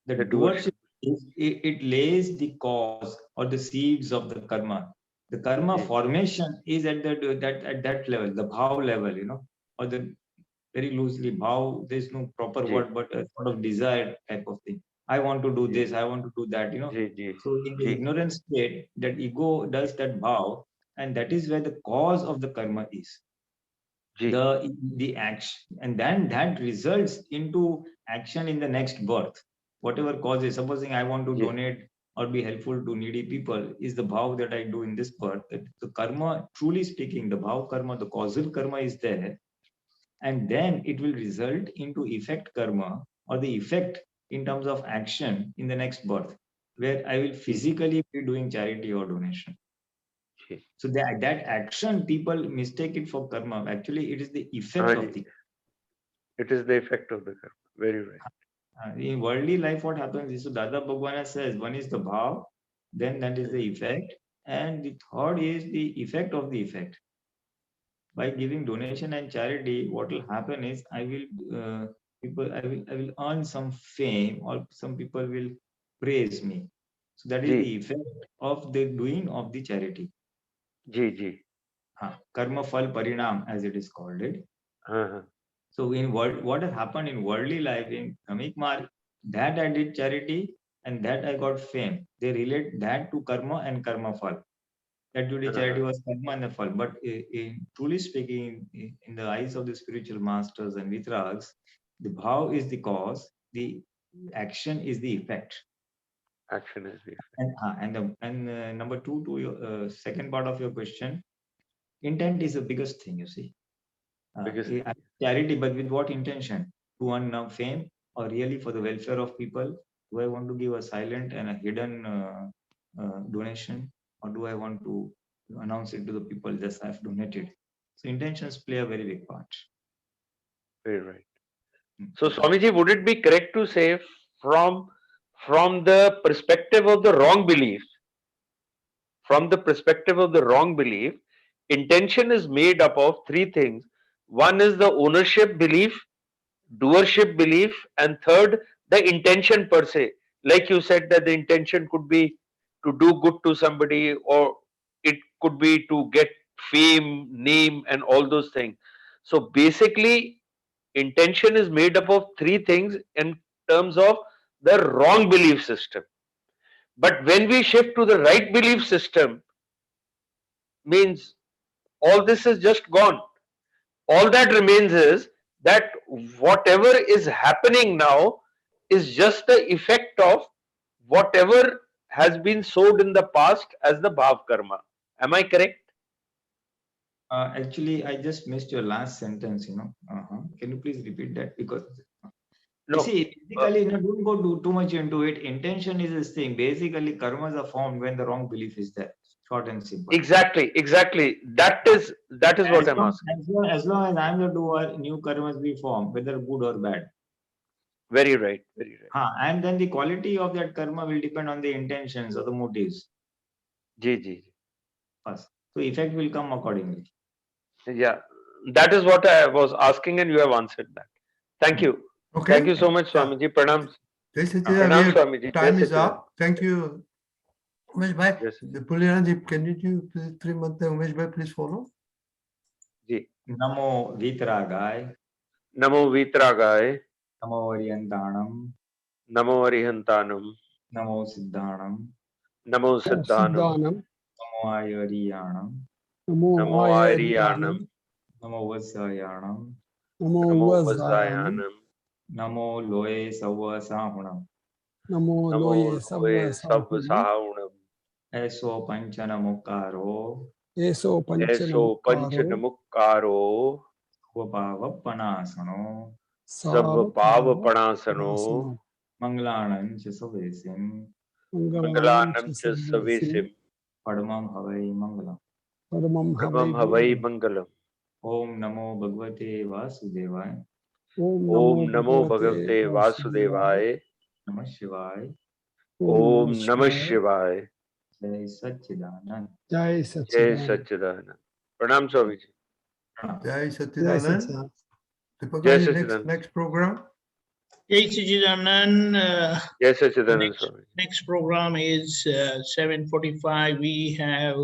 The doership it lays the cause or the seeds of the karma. The karma formation is at that level, the bhav level, or the very loosely bhav. There's no proper word, but a sort of desire type of thing. I want to do this, I want to do that, So in the ignorant state, that ego does that bhav, and that is where the cause of the karma is. The action, and then that results into action in the next birth. Whatever causes, supposing I want to donate or be helpful to needy people, is the bhav that I do in this birth. The karma, truly speaking, the bhav karma, the causal karma is there, and then it will result into effect karma, or the effect in terms of action in the next birth, where I will physically be doing charity or donation. So that action, people mistake it for karma. Actually, it is the effect of the. It is the effect of the karma. Very right. In worldly life, what happens is, so Dada Bhagwana says, one is the bhav, then that is the effect, and the third is the effect of the effect. By giving donation and charity, what will happen is, I will earn some fame, or some people will praise me. So that is the effect of the doing of the charity. Karma phal parinam, as it is called it. So in what has happened in worldly life, in Kramik Marg, that I did charity and that I got fame. They relate that to karma and karma phal. That today charity was karma and the phal. But truly speaking, in the eyes of the spiritual masters and vitrags, the bhav is the cause, the action is the effect. Action is the effect. And number two, to your second part of your question, intent is the biggest thing, you see. Charity, but with what intention? To earn fame, or really for the welfare of people? Do I want to give a silent and a hidden donation, or do I want to announce it to the people just I've donated? So intentions play a very big part. Very right. So Swamiji, would it be correct to say, from the perspective of the wrong belief, intention is made up of three things. One is the ownership belief, doership belief, and third, the intention per se. Like you said, that the intention could be to do good to somebody, or it could be to get fame, name, and all those things. So basically, intention is made up of three things in terms of the wrong belief system. But when we shift to the right belief system, means all this is just gone. All that remains is that whatever is happening now is just the effect of whatever has been sowed in the past as the bhav karma. Am I correct? Actually, I just missed your last sentence. Can you please repeat that? Because no. You see, basically, don't go too much into it. Intention is this thing. Basically, karmas are formed when the wrong belief is there. Short and simple. Exactly. That is what I'm asking. As long as I'm the doer, new karmas be formed, whether good or bad. Very right. And then the quality of that karma will depend on the intentions or the motives. First. So effect will come accordingly. Yeah, that is what I was asking, and you have answered that. Thank you. Okay. Thank you so much, Swamiji. Pranam. Pranam, Swamiji. Time is up. Thank you. Umesh bhai, Puliranji, can you do three months? Umesh bhai, please follow. Namo Vitragaya. Namo Vitragaya. Namo Arihantanam. Namo Arihantanam. Namo Siddhanam. Namo Siddhanam. Siddhanam. Namo Ayariyanam. Namo Namo Ayariyanam. Airiyanam. Namo Vasayanam. Namo Namo Vazayanam. Vazayanam. Namo Loe Sawa Sahunam. Namo Namo Loye Loe Sabva Sahunam. Savasahunam. Eso Panchana Mukaro. Eso Eso Panchanamukaro. Panchanamukkaro. Svabhava Panasano. Sarvabhava Panasano. Manglanam Chasavesim. Mangalanam cha Savesim. Padmam Havai Mangalam. Paramam Pramam Havai Mangalam. Om Namo Bhagavate Vasudevaya. Om Namo Bhagavate Vasudevaya. Namah Shivaya. Om Namah Shivaya. Jai Satchidanand. Jai Jai Satchidanand. Satchidanand. Pranam Swamiji. Pranam. Jai Jai Satchidanand. Satchidanand. Dipakaji, Satchidanand. next program. Jai Satchidanand. Jai Satchidanand Next- Swamiji. Next program is 7:45. We have